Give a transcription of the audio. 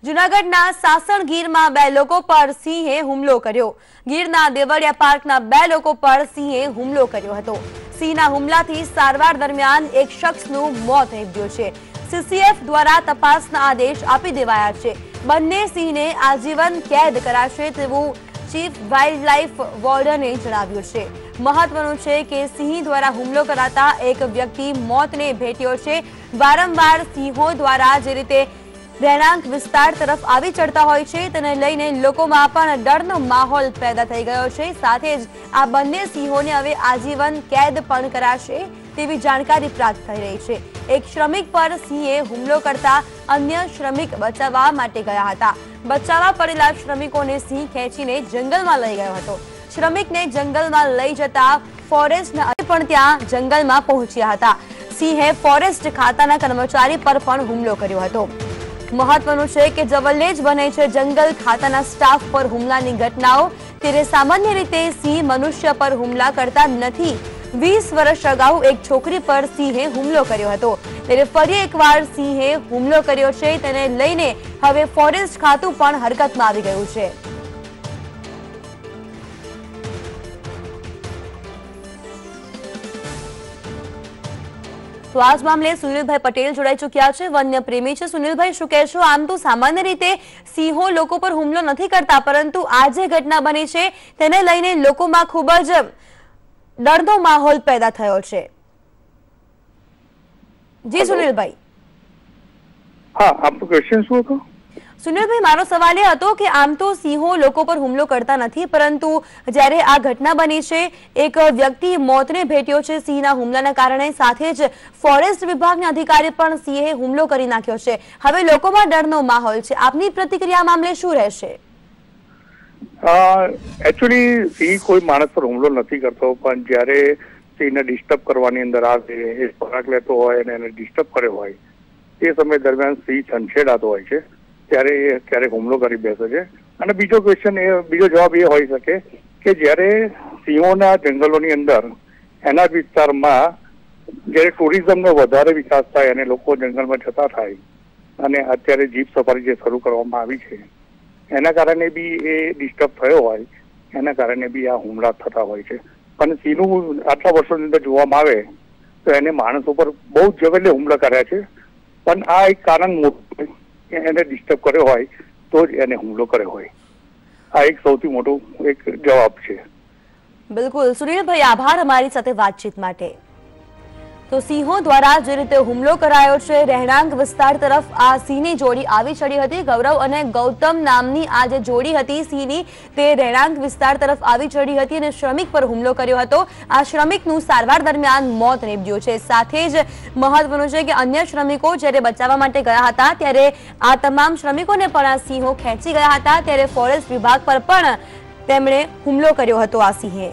જૂનાગઢના સાસણગીરમાં 2 લોકો પર સિંહે હુમલો કર્યો। ગીરના દેવળિયા પાર્કના 2 લોકો પર સિંહે હુમલો કર્યો હતો। સિંહના હુમલાથી સારવાર દરમિયાન એક શખ્સનું મોત નીપજ્યું છે। સીસીએફ દ્વારા તપાસના આદેશ આપી દેવાયા છે। બંને સિંહને આજીવન કેદ કરાશે તેવું ચીફ વાઇલ્ડ લાઇફ વોર્ડને જણાવ્યું છે। મહત્વનું છે કે સિંહ દ્વારા હુમલો કરાતા એક વ્યક્તિ મોતને ભેટ્યો છે। વારંવાર સિંહો દ્વારા જે રીતે રહેણાંક વિસ્તાર તરફ આવી ચડતા હોય છે તેને લઈને લોકોમાં પણ ડરનો માહોલ પેદા થઈ ગયો છે। સાથે જ આ બંને સિંહોને હવે આજીવન કેદ પણ કરાશે તેવી જાણકારી પ્રાપ્ત થઈ રહી છે। એક શ્રમિક પર સિંહે હુમલો કરતા અન્ય શ્રમિક બચાવવા માટે ગયા હતા। બચાવવા પડેલા શ્રમિકોને સિંહ ખેંચીને જંગલમાં લઈ ગયો હતો। શ્રમિકને જંગલમાં લઈ જતા ફોરેસ્ટના પણ ત્યાં જંગલમાં પહોંચ્યા હતા। સિંહે ફોરેસ્ટ ખાતાના કર્મચારી પર પણ હુમલો કર્યો હતો। મહત્વનું છે કે જવલ્લે જ બને છે જંગલ ખાતાના સ્ટાફ પર હુમલાની ઘટનાઓ। ત્યારે સામાન્ય રીતે સિંહ મનુષ્ય પર હુમલા કરતા નથી। 20 વર્ષ અગાઉ એક છોકરી પર સિંહે હુમલો કર્યો હતો। ત્યારે ફરી એકવાર સિંહે હુમલો કર્યો છે તેને લઈને હવે ફોરેસ્ટ ખાતું પણ હરકતમાં આવી ગયું છે। તો આ મામલે સુનિલભાઈ પટેલ જોડાઈ ચૂક્યા છે, વન્ય પ્રેમી છે। સુનિલભાઈ, શું કહેશો? આમ તો સામાન્ય રીતે સિંહો લોકો પર હુમલો નથી કરતા, પરંતુ આ જે ઘટના બની છે તેને લઈને લોકોમાં ખૂબ જ ડરનો માહોલ પેદા થયો છે। જી સુનિલભાઈ। હા, આપનો ક્વેશ્ચન શું હતો? સુનિલભાઈ, મારો સવાલ એ હતો કે આમ તો સિંહો લોકો પર હુમલો કરતા નથી, પરંતુ જ્યારે આ ઘટના બની છે, એક વ્યક્તિ મોતને ભેટ્યો છે સિંહના હુમલાના કારણે, સાથે જ ફોરેસ્ટ વિભાગના અધિકારી પણ સિંહે હુમલો કરી નાખ્યો છે। હવે લોકોમાં ડરનો માહોલ છે। આપની પ્રતિક્રિયા મામલે શું રહેશે? એકચ્યુઅલી સિંહ કોઈ માણસ પર હુમલો નથી કરતો, પણ જ્યારે સિંહને ડિસ્ટર્બ કરવાની અંદર આવે, એ ખોરાક લેતો હોય અને એને ડિસ્ટર્બ કર્યો હોય, તે સમય દરમિયાન સિંહ છંછેડાતો હોય છે, ત્યારે એ ક્યારેક હુમલો કરી બેસે છે। અને બીજો જવાબ એ હોઈ શકે કે જ્યારે સિંહોના જંગલોની અંદર એના વિસ્તારમાં જ્યારે ટુરિઝમનો વધારે વિકાસ થાય અને લોકો જંગલમાં જતા થાય, અને અત્યારે જીપ સફારી જે શરૂ કરવામાં આવી છે એના કારણે બી એ ડિસ્ટર્બ થયો હોય, એના કારણે બી આ હુમલા થતા હોય છે। પણ સિંહનું આટલા વર્ષોની અંદર જોવામાં આવે તો એને માણસ ઉપર બહુ જ જગલે હુમલા કર્યા છે, પણ આ એક કારણ મોટું એને ડિસ્ટર્બ કર્યો હોય તો જ એને હુમલો કર્યો હોય। આ એક સૌથી મોટો એક જવાબ છે। બિલકુલ સુનિલભાઈ, આભાર અમારી સાથે વાતચીત માટે। તો સિંહો દ્વારા જે રીતે હુમલો કરાયો છે રહેણાંક વિસ્તાર તરફ, આ સિંહની જોડી આવી ચડી હતી। ગૌરવ અને ગૌતમ નામની આ જે જોડી હતી સિંહની, તે રહેણાંક વિસ્તાર તરફ આવી ચડી હતી અને શ્રમિક પર હુમલો કર્યો હતો। આ શ્રમિકનું સારવાર દરમિયાન મોત નીપજ્યું છે। સાથે જ મહત્વનું છે કે અન્ય શ્રમિકો જ્યારે બચાવવા માટે ગયા હતા ત્યારે આ તમામ શ્રમિકોને પણ આ સિંહો ખેંચી ગયા હતા। ત્યારે ફોરેસ્ટ વિભાગ પર પણ તેમણે હુમલો કર્યો હતો આ સિંહે।